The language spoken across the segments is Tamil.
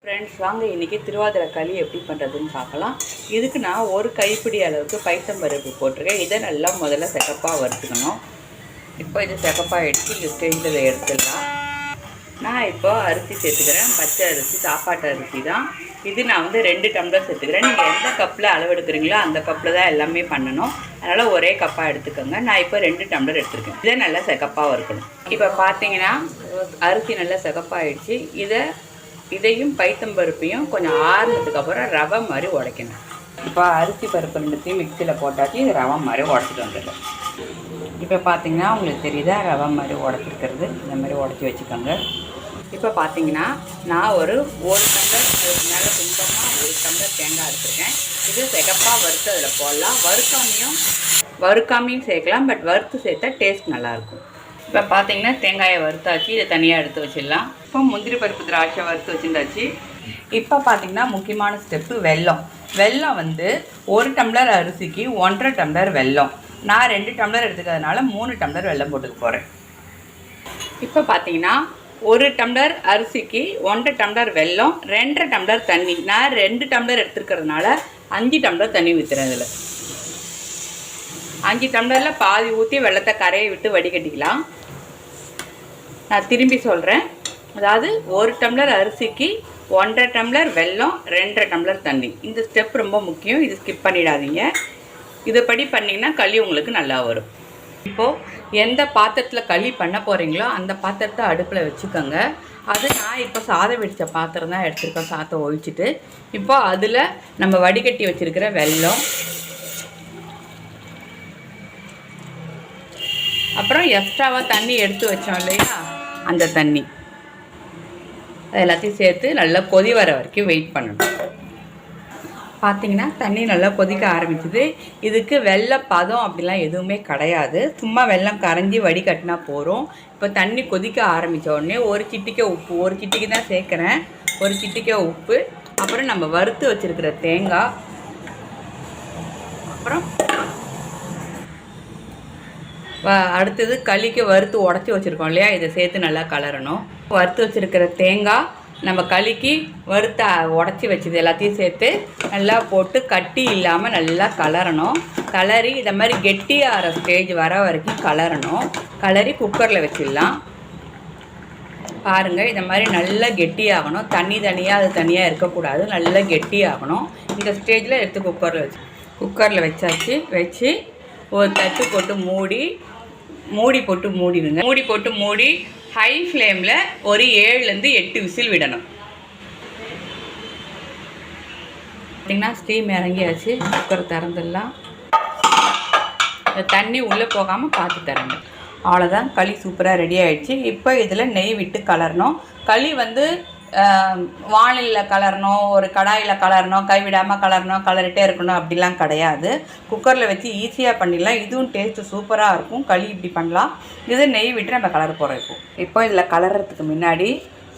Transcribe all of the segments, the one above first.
ஃப்ரெண்ட்ஸ் வாங்க இன்றைக்கி திருவாதிரை களி எப்படி பண்ணுறதுன்னு பார்க்கலாம். இதுக்கு நான் ஒரு கைப்பிடி அளவுக்கு பைத்தம்பருப்பு போட்டிருக்கேன். இதை நல்லா முதல்ல செகப்பாக வறுத்துக்கணும். இப்போ இது செகப்பாக எடுத்து இந்த ஸ்டேஜில் எடுத்துடலாம். நான் இப்போ அரிசி சேர்த்துக்கிறேன். பச்சை அரிசி, சாப்பாட்டு அரிசி தான் இது. நான் வந்து 2 டம்ளர் சேர்த்துக்கிறேன். நீங்கள் எந்த கப்பில் அளவெடுக்கிறீங்களோ அந்த கப்பில் தான் எல்லாமே பண்ணணும். அதனால் ஒரே கப்பாக எடுத்துக்கோங்க. நான் இப்போ 2 டம்ளர் எடுத்துருக்கேன். இதை நல்லா செகப்பாக வறுக்கணும். இப்போ பார்த்தீங்கன்னா அரிசி நல்லா செகப்பாகிடுச்சு. இதையும் பைத்தம்பருப்பையும் கொஞ்சம் ஆறுனதுக்கு அப்புறம் ரவை மாதிரி உடைக்கணும். இப்போ அரிசி பருப்பு ரெண்டுத்தையும் மிக்சியில் போட்டாச்சு. இது ரவை மாதிரி உடச்சிட்டு வந்துடும். இப்போ பார்த்தீங்கன்னா உங்களுக்கு தெரியுதா ரவை மாதிரி உடச்சிருக்கிறது. இந்த மாதிரி உடச்சி வச்சுக்கோங்க. இப்போ பார்த்தீங்கன்னா நான் ஒரு டம்ளர் அதுக்கு மேலே கொஞ்சமாக 1 டம்ளர் தேங்காய் எடுத்துருக்கேன். இது செகப்பாக வறுத்து அதில் போடலாம். வறுக்காமையும் சேர்க்கலாம். பட் வறுத்து சேர்த்தா டேஸ்ட் நல்லாயிருக்கும். இப்போ பார்த்தீங்கன்னா தேங்காயை வறுத்தாச்சு. இதை தனியாக எடுத்து வச்சிடலாம். இப்போ முந்திரி பருப்பு, திராட்சை வறுத்து வச்சுருந்தாச்சு. இப்போ பார்த்தீங்கன்னா முக்கியமான ஸ்டெப்பு வெல்லம் வந்து 1 டம்ளர் அரிசிக்கு 1.5 டம்ளர் வெல்லம். நான் 2 டம்ளர் எடுத்துக்கிறதுனால 3 டம்ளர் வெல்லம் போட்டுக்க போகிறேன். இப்போ பார்த்தீங்கன்னா 1 டம்ளர் அரிசிக்கு 1.5 டம்ளர் வெல்லம், 2.5 டம்ளர் தண்ணி. நான் 2 டம்ளர் எடுத்துருக்கிறதுனால 5 டம்ளர் தண்ணி ஊற்றுறேன். இதில் 5 டம்ளரில் பாதி ஊற்றி வெள்ளத்தை கரையை விட்டு வடிகட்டிக்கலாம். நான் திரும்பி சொல்கிறேன். அதாவது 1 டம்ளர் அரிசிக்கு 1.5 டம்ளர் வெல்லம், 2.5 டம்ளர் தண்ணி. இந்த ஸ்டெப் ரொம்ப முக்கியம். இது ஸ்கிப் பண்ணிடாதீங்க. இதுபடி பண்ணிங்கன்னா களி உங்களுக்கு நல்லா வரும். இப்போது எந்த பாத்திரத்தில் களி பண்ண போகிறீங்களோ அந்த பாத்திரத்தை அடுப்பில் வச்சுக்கோங்க. அது நான் இப்போ சாதம் வெடித்த பாத்திரம் தான் எடுத்துருக்கேன். சாதத்தை ஒழிச்சிட்டு இப்போ அதில் நம்ம வடிகட்டி வச்சுருக்கிற வெல்லம், அப்புறம் எக்ஸ்ட்ராவாக தண்ணி எடுத்து வச்சோம் இல்லையா, அந்த தண்ணி அது எல்லாத்தையும் சேர்த்து நல்லா கொதி வர வரைக்கும் வெயிட் பண்ணணும். பார்த்தீங்கன்னா தண்ணி நல்லா கொதிக்க ஆரம்பிச்சுது. இதுக்கு வெள்ளை பதம் அப்படிலாம் எதுவுமே கிடையாது. சும்மா வெல்லம் கரைஞ்சி வடிகட்டினா போகிறோம். இப்போ தண்ணி கொதிக்க ஆரம்பித்த உடனே 1 சிட்டிக்கை உப்பு, 1 சிட்டிக்கு தான் சேர்க்குறேன். 1 சிட்டிக்கை உப்பு, அப்புறம் நம்ம வறுத்து வச்சுருக்கிற தேங்காய், அப்புறம் அடுத்தது களிக்கு வறுத்து உடச்சி வச்சுருக்கோம் இல்லையா, இதை சேர்த்து நல்லா கலரணும். வறுத்து வச்சுருக்கிற தேங்காய், நம்ம களிக்கு வறுத்த உடச்சி வச்சது எல்லாத்தையும் சேர்த்து நல்லா போட்டு கட்டி இல்லாமல் நல்லா கலரணும். கலரி இதை மாதிரி கெட்டியாகிற ஸ்டேஜ் வர வரைக்கும் கலரணும். கலரி குக்கரில் வச்சிடலாம். பாருங்கள், இதை மாதிரி நல்லா கெட்டியாகணும். தண்ணி தனியாக அது தனியாக இருக்கக்கூடாது. நல்லா கெட்டியாகணும். இந்த ஸ்டேஜில் எடுத்து குக்கரில் வச்சாச்சு. வச்சு ஒரு தட்டு போட்டு மூடிடுங்க. மூடி ஹை ஃப்ளேமில் ஒரு 7லேருந்து 8 விசில் விடணும். பார்த்திங்கன்னா ஸ்டீம் இறங்கியாச்சு. குக்கர் திறந்துடலாம். தண்ணி உள்ளே போகாமல் பார்த்து தரங்க. அவ்வளோதான், களி சூப்பராக ரெடி ஆகிடுச்சு. இப்போ இதில் நெய் விட்டு கலரணும். களி வந்து வானிலையில் கலரணும், ஒரு கடாயில் கலரணும், கைவிடாமல் கலரணும், கலரிட்டே இருக்கணும் அப்படிலாம் கிடையாது. குக்கரில் வச்சு ஈஸியாக பண்ணிடலாம். இதுவும் டேஸ்ட்டு சூப்பராக இருக்கும். களி இப்படி பண்ணலாம். இது நெய் விட்டு நம்ம கலர் போகிறோம். இப்போ இதில் கலர்றதுக்கு முன்னாடி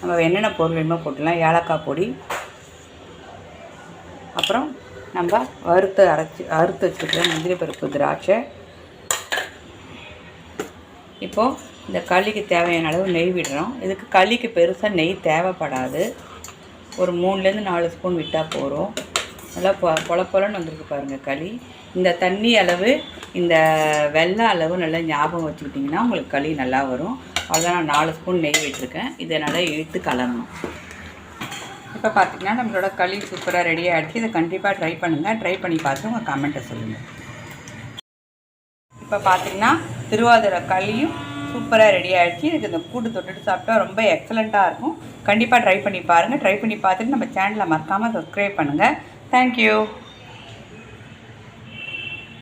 நம்ம என்னென்ன பொருள் வேணுமோ போட்டுடலாம். ஏலக்காய் பொடி, அப்புறம் நம்ம அறுத்து வச்சுருக்கிற முந்திரி பருப்பு, திராட்சை. இப்போது இந்த களிக்கு தேவையான அளவு நெய் விடுறோம். இதுக்கு களிக்கு பெருசாக நெய் தேவைப்படாது. ஒரு 3லேருந்து 4 ஸ்பூன் விட்டால் போகிறோம். நல்லா பொலன்னு வந்திருக்கு பாருங்கள் களி. இந்த தண்ணி அளவு, இந்த வெல்லம் அளவு நல்லா ஞாபகம் வச்சுக்கிட்டிங்கன்னா உங்களுக்கு களி நல்லா வரும். அவ்வளோதான், நான் 4 ஸ்பூன் நெய் விட்டுருக்கேன். இதை நல்லா இழுத்து கலரணும். இப்போ பார்த்திங்கன்னா நம்மளோட களி சூப்பராக ரெடி ஆகிடுச்சு. இதை கண்டிப்பாக ட்ரை பண்ணுங்கள். ட்ரை பண்ணி பார்த்து உங்கள் கமெண்ட்டை சொல்லுங்கள். இப்போ பார்த்திங்கன்னா திருவாதிரை களியும் சூப்பராக ரெடி ஆகிடுச்சு. இதுக்கு இந்த கூட்டு தொட்டுட்டு சாப்பிட்டா ரொம்ப எக்ஸலண்ட்டாக இருக்கும். கண்டிப்பாக ட்ரை பண்ணி பாருங்கள். ட்ரை பண்ணி பார்த்துட்டு நம்ம சேனலை மறக்காமல் சப்ஸ்கிரைப் பண்ணுங்கள். தேங்க்யூ.